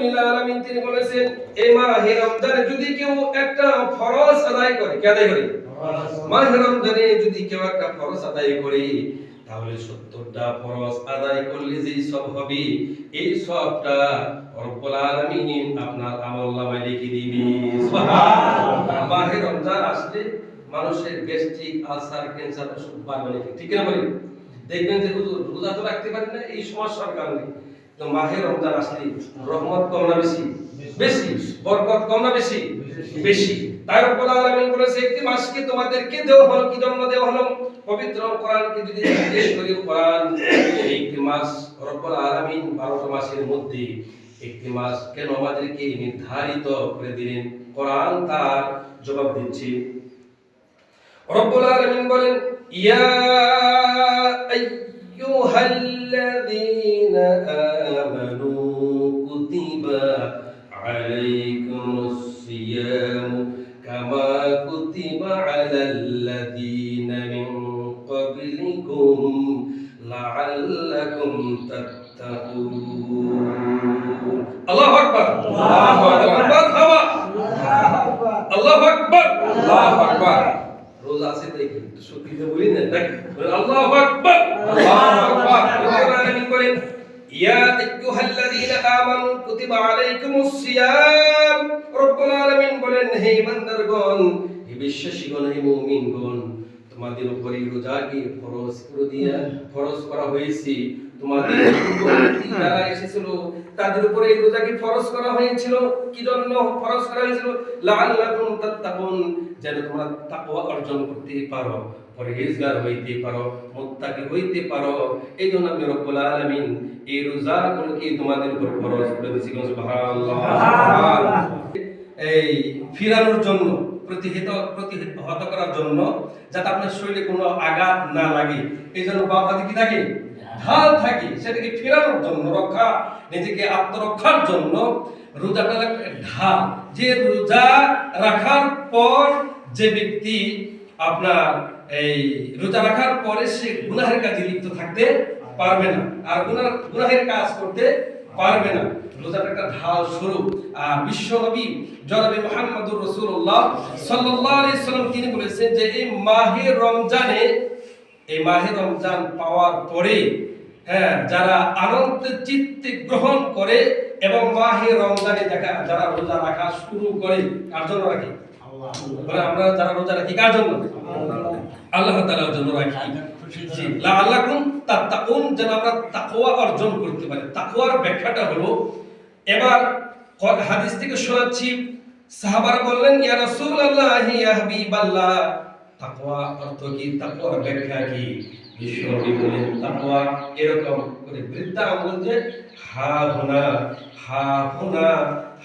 রাব্বুল আলামিন তিনি বলেছেন এই মাহে রমজানে যদি কেউ একটা ফরজ আদায় করে, কি আদায় করে? মাহে রমজানে যদি কেউ একটা ফরজ আদায় করে তাহলে 70টা ফরজ আদায় করলে যে সব হবে এই সবটা রব্বুল আলামিন আপনার আমলনামায় লিখে দিবে। সুবহানাল্লাহ। মাহে রমজান আসলে মানুষের গ্যাস্ট্রিক, আলসার, ক্যান্সার সব বাড়বে, ঠিক না বলেন? দেখবেন যে হুজুর রোজা তো রাখতে পারেন না এই সমস্যার কারণে। তো মাহে রমজান আসলে রহমত কম না বেশি? বেশি। বরকত কম না বেশি? বেশি। তাই রব্বুল আলামিন বলেছে একটি মাসকে তোমাদেরকে দেওয়া হলো, কি জন্য দেওয়া হলো? পবিত্র কোরআনকে যদি জিজ্ঞেস করি, কোরআন একটি মাস রব্বুল আলামিন 12টা মাসের মধ্যে একটি মাস কেন আমাদেরকে নির্ধারিত করে দিলেন? কোরআন তার জবাব দিচ্ছে। রব্বুল আলামিন বলেন ইয়া আইয়ুহাল্লাযীনা আমানু কুতিবা আলাইকুমুস সিয়ামু কামা কুতিবা আলাল্লাযীনা মিন ক্বাবলিকুম লাআল্লাকুম তাত্তাকুন। আল্লাহু আকবার, আল্লাহু আকবার, আল্লাহু আকবার, আল্লাহু আকবার। রোজা আছে দেখি শুকরিয়া বলি না, দেখি আল্লাহু আকবার, আল্লাহু আকবার। রব্বুল আলামিন বলেন ইয়া আইয়ুহাল্লাযীনা আমানু কুতিবা আলাইকুমুস সিয়াম। রব্বুল আলামিন বলেন হে ইমানদারগণ, হে বিশ্বাসীগণ, হে মুমিনগণ, তোমাদের উপরে রোজাকে ফরজ করা হয়েছে। তোমাদের পূর্ববর্তী যারা এসেছিল তাদের উপরে এই রোজাকে ফরজ করা হয়েছিল। কি জন্য ফরজ করা হয়েছিল? লাআল্লাকুম তাত্তাকুন, যেন তোমরা তাকওয়া অর্জন করতে পারো, পরহেজগার হইতে পারো, মুত্তাকি হইতে পারো। এই জন্য আমি রব্বুল আলামিন এই রোজাগুলোকে তোমাদের উপর ফরজ করে দিয়েছি। সুবহানাল্লাহ। এই ফিরানোর জন্য, প্রতিহত করার জন্য, যাতে আপনার শরীরে কোনো আঘাত না লাগে, এই জন্য বাম হাতে কি থাকে? ঢাল থাকে। সেটাকে ফেরানোর জন্য, রক্ষা, নিজেকে আত্মরক্ষার জন্য রোজাটা ঢাল। যে রোজা রাখার পর যে ব্যক্তি আপনার এই রোজা রাখার পরে সে গুনাহের কাজে লিপ্ত থাকতে পারবে না, আর গুনাহের কাজ করতে পারবে না। রোজাটা একটা ঢাল স্বরূপ। আর বিশ্ব নবী জনাবে মুহাম্মদুর রাসূলুল্লাহ সাল্লাল্লাহু আলাইহি সাল্লাম তিনি বলেছেন যে এই মাহে রমজান পাওয়ার পরে যারা আনন্দ চিত্তে গ্রহণ করে এবং মাহে রমজানে যারা রোজা রাখা শুরু করে, কার জন্য রাখি? আমরা যারা রোজা রাখি কার জন্য? আল্লাহ তাআলার জন্য রাখি। জি, লাআল্লাকুম তাত্তাকুন, যেন আমরা তাকওয়া অর্জন করতে পারি। তাকওয়ার ব্যাখ্যাটা হলো, এবার হাদিস থেকে শোনাচ্ছি, সাহাবারা বললেন ইয়া রাসূলুল্লাহ, ইয়া হাবিবাল্লাহ, তাকওয়া অর্থ কি? তাকওয়ার ব্যাখ্যা কি? বিশ্বনবী বলেন তাকওয়া এরকম করে বৃদ্ধা আঙ্গুল দিয়ে হা হুনা, হা হুনা,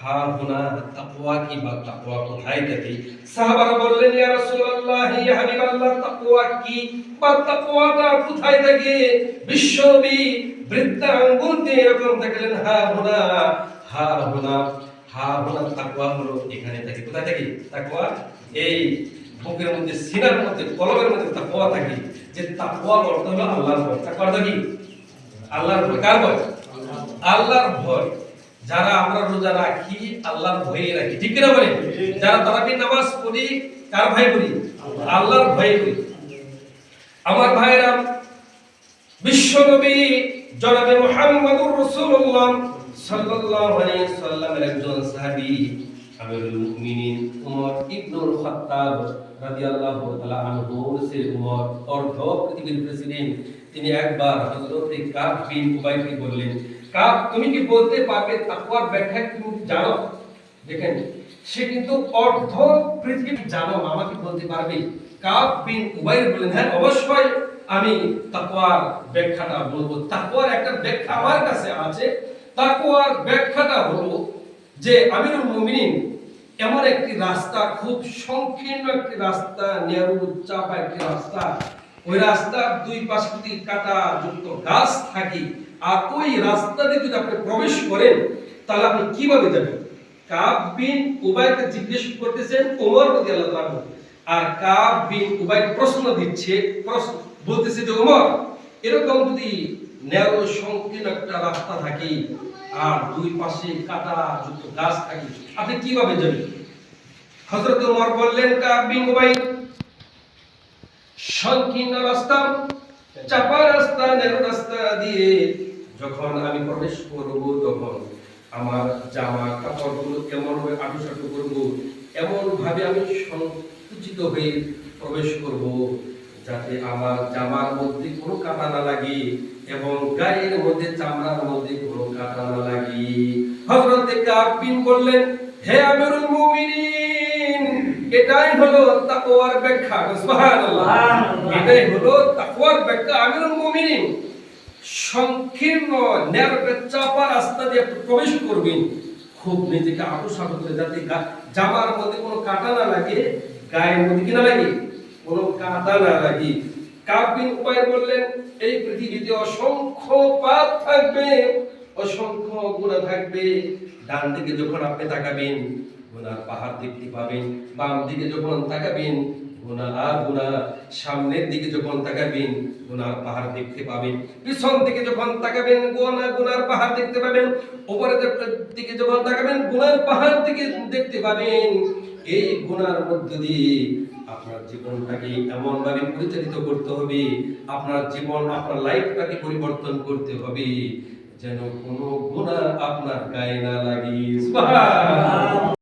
হা হুনা। তাকওয়া কি বা তাকওয়া কোথায় থাকে? সাহাবারা বললেন ইয়া রাসূলুল্লাহ, ইয়া হাবিবাল্লাহ, তাকওয়া কি বা তাকওয়াটা কোথায় থাকে? বিশ্বনবী বৃদ্ধা আঙ্গুল দিয়ে এরকম দেখলেন হা হুনা, হা হুনা, হা হুনা। তাকওয়া হলো এখানে থাকে। কোথায় থাকে তাকওয়া? এই বুকের মধ্যে, সিনার মধ্যে, কলবের মধ্যে তাকওয়া থাকে। যে তাকওয়া অর্থ হলো আল্লাহর ভয়। তাকওয়া অর্থ কি? আল্লাহর ভয়। কার ভয়? আল্লাহর ভয়। যারা আমরা রোজা রাখি আল্লাহর ভয়ে রাখি, ঠিক কিনা বলেন? যারা তারাবির নামাজ পড়ি কার ভয়ে পড়ি? আল্লাহর ভয়ে পড়ি। আমার ভাইরা, বিশ্বনবী জনাবে মুহাম্মদুর রাসূলুল্লাহ সাল্লাল্লাহু আলাইহি সাল্লামের একজন সাহাবী আমিরুল মুমিনিন উমর ইবনুল খাত্তাব রাদিয়াল্লাহু তাআলা আনহু, সে উমর অর্ধ পৃথিবীর প্রেসিডেন্ট, তিনি একবার হযরত কাব বিন উবাইকে বললেন, কাব, তুমি কি বলতে পারবে তাকওয়ার ব্যাখ্যা তুমি জানো? দেখেন, সে কিন্তু অর্ধ পৃথিবী জানো, আমাকে বলতে পারবে? কাব বিন উবাই বললেন, হ্যাঁ অবশ্যই আমি তাকওয়ার ব্যাখ্যাটা বলবো। তাকওয়ার একটা ব্যাখ্যা আমার কাছে আছে। তাকওয়ার ব্যাখ্যাটা হলো যে আমিরুল মুমিনিন এমন একটি রাস্তা, খুব সংকীর্ণ একটি রাস্তা, নেরু চাপা একটি রাস্তা, ওই রাস্তার দুই পাশে যদি কাটা যুক্ত গাছ থাকে, আর ওই রাস্তা দিয়ে যদি আপনি প্রবেশ করেন তাহলে আপনি কিভাবে যাবেন? কাব বিন উবাইকে জিজ্ঞেস করতেছেন ওমর রাদিয়াল্লাহু আনহু, আর কাব বিন উবাই প্রশ্ন দিচ্ছে, বলতেছে যে ওমর, এরকম যদি নেরো সংকীর্ণ একটা রাস্তা থাকে আর দুই পাশে কাঁটা যুক্ত গাছ থাকে, আপনি কিভাবে যাবেন? হযরত ওমর বললেন, কাব বিন উবাইদ, সংকীর্ণ রাস্তা, চাপা রাস্তা, নেরো রাস্তা দিয়ে যখন আমি প্রবেশ করব, তখন আমার জামা কাপড়গুলো কেমন ভাবে আঁটুসাঁটু করব, এমন ভাবে আমি সংকুচিত হয়ে প্রবেশ করব, যাতে আমার জামার মধ্যে কোনো কাঁটা না লাগে এবং গায়ের মধ্যে, চামড়ার মধ্যে কোনো কাঁটা না লাগে। হযরত কাব বিন বললেন, হে আমিরুল মুমিনিন, এটাই হলো তাকওয়ার ব্যাখ্যা। সুবহানাল্লাহ। এটাই হলো তাকওয়ার ব্যাখ্যা। আমিরুল মুমিনিন, সংকীর্ণ ন্যারো চাপা রাস্তা দিয়ে প্রবেশ করবেন, খুব নিজেকে আঁটুসাঁটু করে, যাতে জামার মধ্যে কোনো কাঁটা না লাগে, গায়ের মধ্যে কি না লাগে, কোনো কাঁটা না লাগে। কাব বিন উবাইদ বললেন, এই পৃথিবীতে অসংখ্য পাপ থাকবে, অসংখ্য গুনাহ থাকবে। ডান দিকে যখন আপনি তাকাবেন, গুনার পাহাড় দেখতে পাবেন, বাম দিকে যখন তাকাবেন, গুনাহ আর গুনাহ, সামনের দিকে যখন তাকাবেন, গুনার পাহাড় দেখতে পাবেন, পিছন দিকে যখন তাকাবেন, গুনার পাহাড় দেখতে পাবেন, উপরের দিকে যখন তাকাবেন, গুনার পাহাড় দিকে দেখতে পাবেন। এই গুনার মধ্য দিয়ে আপনার জীবনটাকে এমন ভাবে পরিচালিত করতে হবে, আপনার জীবন, আপনার লাইফটাকে পরিবর্তন করতে হবে, যেন কোনো গুনাহ আপনার গায়ে না লাগে। সুবহানাল্লাহ।